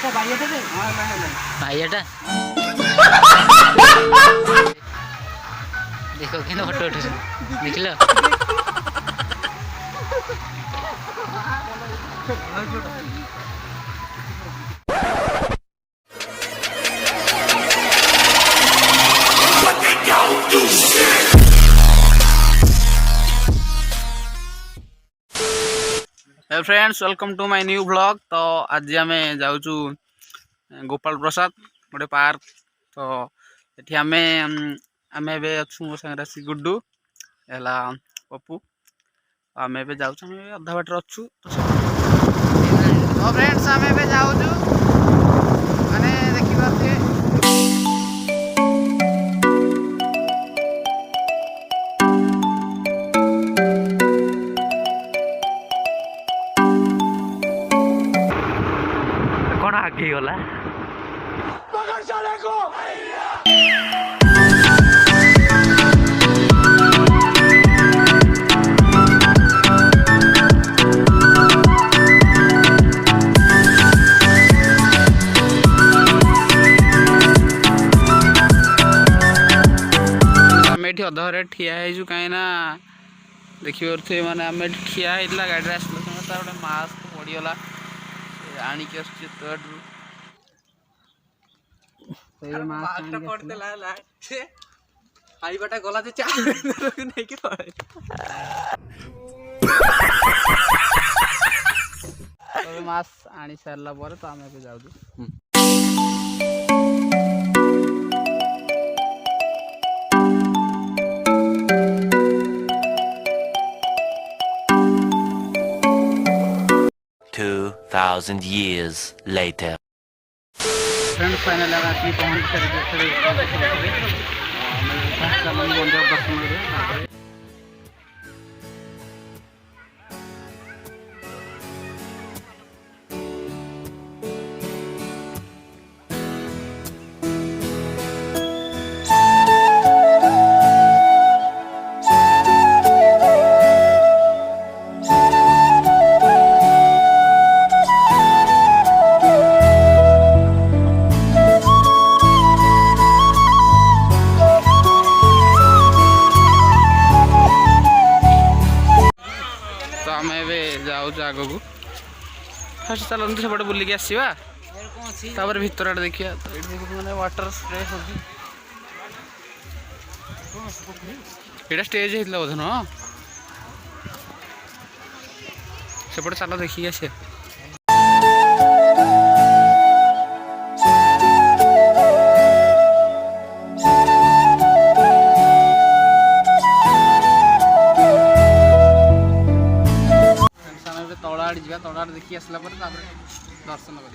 भाईटा देखो कि फोटो उठ देख लो hey friends welcome to my new blog. तो आज आम जाऊँ गोपाल प्रसाद गोटे पार्क। तो ये आम अच्छु मो सागर आसी गुड्डू है पप्पू आम ए जाऊँ अधा बाटर अच्छु। तो फ्रेंड्स आम ए जाऊँ मैंने देखिए कौन आगे गला 'अधरे ठिया कहीं देखिए मैंने आम ठिया गाड़ी आस गोटे मास्क पड़गला आणिक खाइबाटा गला मास आनी सारा पर तो आम ए जाऊँ। 2,000 years later. फ्रेंड फाइनल आसी पहुँच दर्शन 'आग को फास्ट चलते सेपटे बुलिक आसवा भितर आड़े देखिए मैंने वाटर स्प्रे होटा स्टेज होता बोधे न सेपटे चल देखिए आस तला देखिए आसला दर्शन कर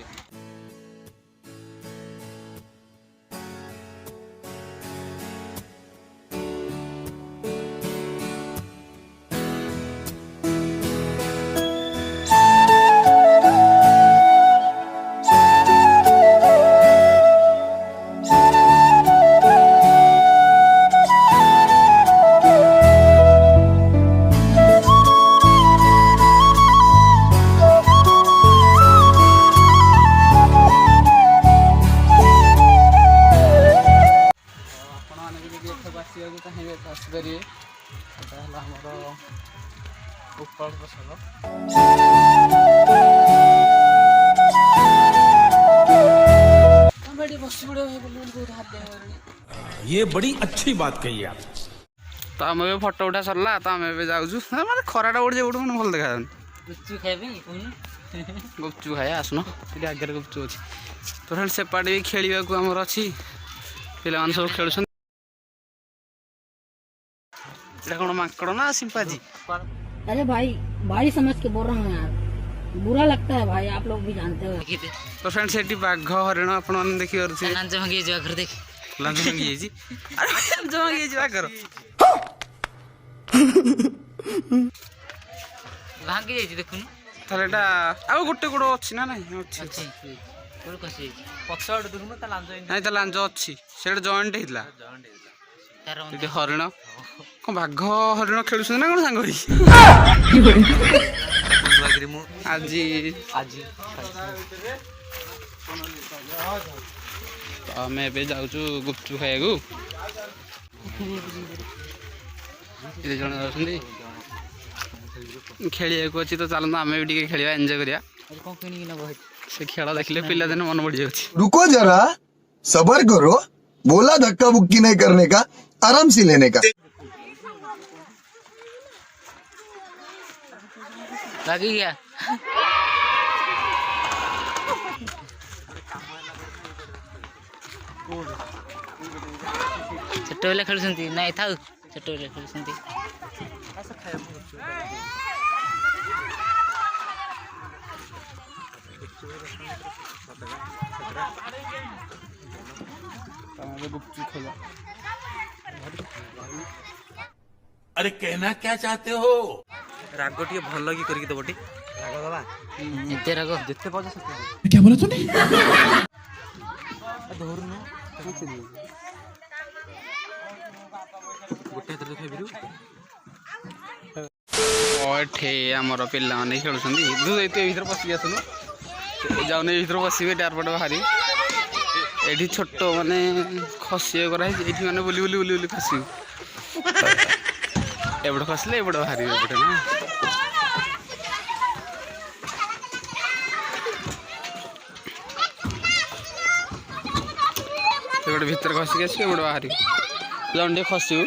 'गोपाल प्रसाद ये बड़ी अच्छी बात कही आप। तो आम फोटो उठा सरला तो आम जाऊँ मैं खराटा उड़ जाए मैंने भल देखा गुपचुप खाइबे गुपचुप खाए आसन ये आगे गुपचुप अच्छी। तो फ्रेंड सेपाटे भी खेल आमर अच्छी पे सब खेल कौन माकड़ ना सिंपाजी। अरे भाई भाई समझ के बोल रहा हूँ यार, बुरा लगता है भाई, आप लोग भी जानते हो। तो फ्रेंड से बाघ हरिण आप देखी लांज भांगी देख लांज भांगी लांज भांगी बाघर भांगी जाइए देखुन ताले आ गोटे गोड़ अच्छी ना नहीं अच्छी नहीं तो लांज अच्छी से जॉइंट होता हरिण कौन बाघ हरिण खेलुं ना कौन सांग आज तो आम ए जाऊँ गुपचुप खाइबू ये जन जाऊँ खेल अच्छी तो चलता आम भी खेल एंजॉय करिया से खेल देखले पिला दिन मन बढ़ी जाऊँ। रुको जरा सबर करो बोला धक्का बुक्की नहीं करने का आराम से लेने का। लगी गया छोट बेले खेलुंट ना था छोट बेले खेलुंट अरे कहना क्या चाहते हो? राग टे भल कि करके दबटी एते राग जिते पाच क्या बोला तूने? आमर पिला मैंने खेलुँच भर पशिक आसनु जाऊन भर बसवे डारपट बाहरी ये छोट माने खसी कराई मैंने बुली बुली बुली बुली खसी एपटे खसले एपटे बाहरी एपटे ना एपटे भितर खसिक आस एपटे बाहरी जाऊन खसू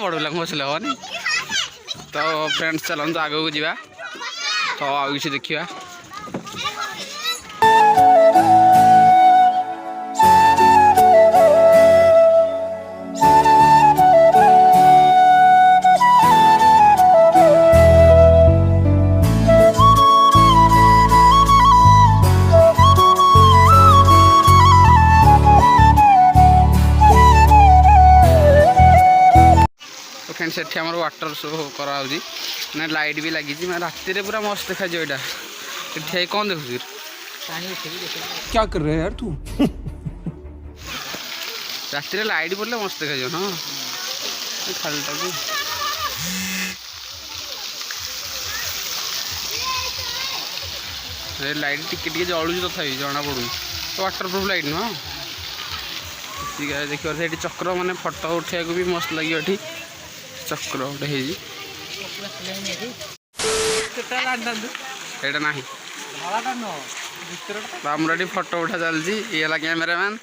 बड़ पिला खसले हेनी तो फ्रेंड्स चलते आग को जा तो आउ कि देखा फ्रेंड्स एठी हमर वाटर शो करा ना लाइट भी लगी मैं राति पूरा मस्त देखा यहाँ एठी कौन देखु क्या कर रहे हैं यार तू? राति लाइट पड़े मस्त देखा हाँ खालटा लाइट टिके जलू तथा जना पड़ू वाटर प्रूफ लाइट नुह देखिए चक्र माने फोटो उठा भी मस्त लगे ये चक्र गोटे है ना आमर फोटो उठा चलती ये कैमेरामैन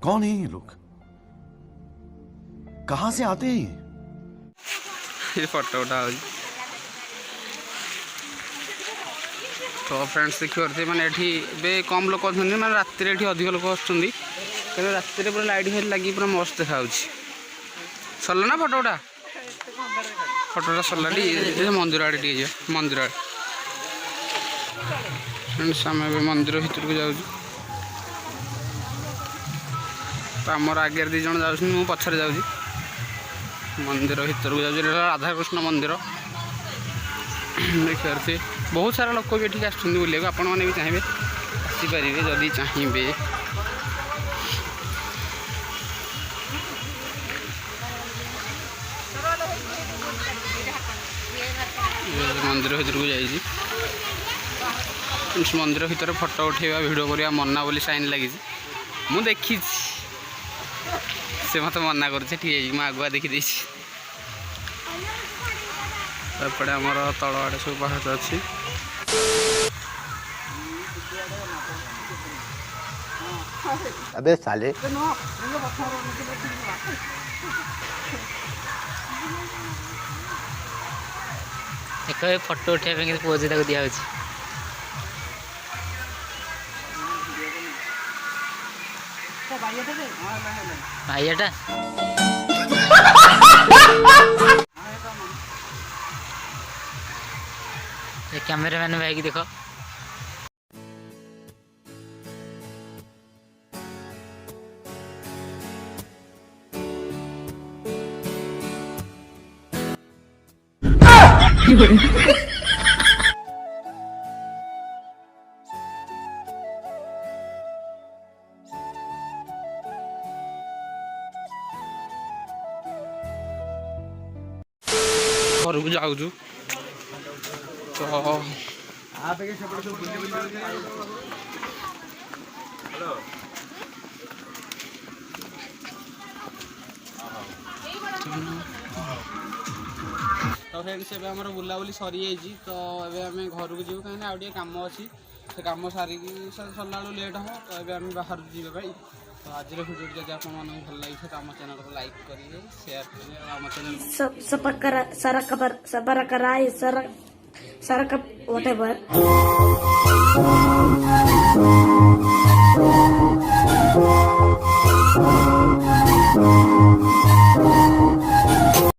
कौन है ये लोग कहाँ से आते हैं ये फोटो उठा तो फ्रेंड्स देखिए मैंने ये कम लोक अच्छे मैंने राति अधिक लोक आसुँच राति पूरा लाइट फाइट लगी पूरा मस्त देखा सरला ना फोटोटा फोटोटा सरला मंदिर आड़े टे मंदिर आड़े फ्रेंड्स आम मंदिर भर को जाऊँ तो आमर आगे दी जन जाऊँ पछरे जाऊँ मंदिर भर को जाऊँ राधाकृष्ण मंदिर देखिए बहुत सारा लोक भी ये आसुँच आपण मैंने भी चाहिए आसपारे जदि चाहिए मंदिर भर को जाइए मंदिर भर फोटो उठेवा वीडियो करवा मना बोली साइन लगी मु देखी से मत मना कर आगुआ देखी एपटे आमर तल आड़े सब पाहाच अच्छी अबे साले एक फोटो उठाइबा पोज दिया भाईटा कैमरा मैन भाई देखो घर को जाऊँ तो तो फ्रेंड्स एबे हमर बुलाबुली सरी जाइए तो एबे आम घर को जीव कहीं आउ कम अच्छी से कम सारिकी सरला लेट हम तो ये आम बाहर जीवा भाई तो आज भिडियो जब आप भल लगी तो आम चैनल को लाइक करेंगे शेयर करेंगे आम चैनल whatever.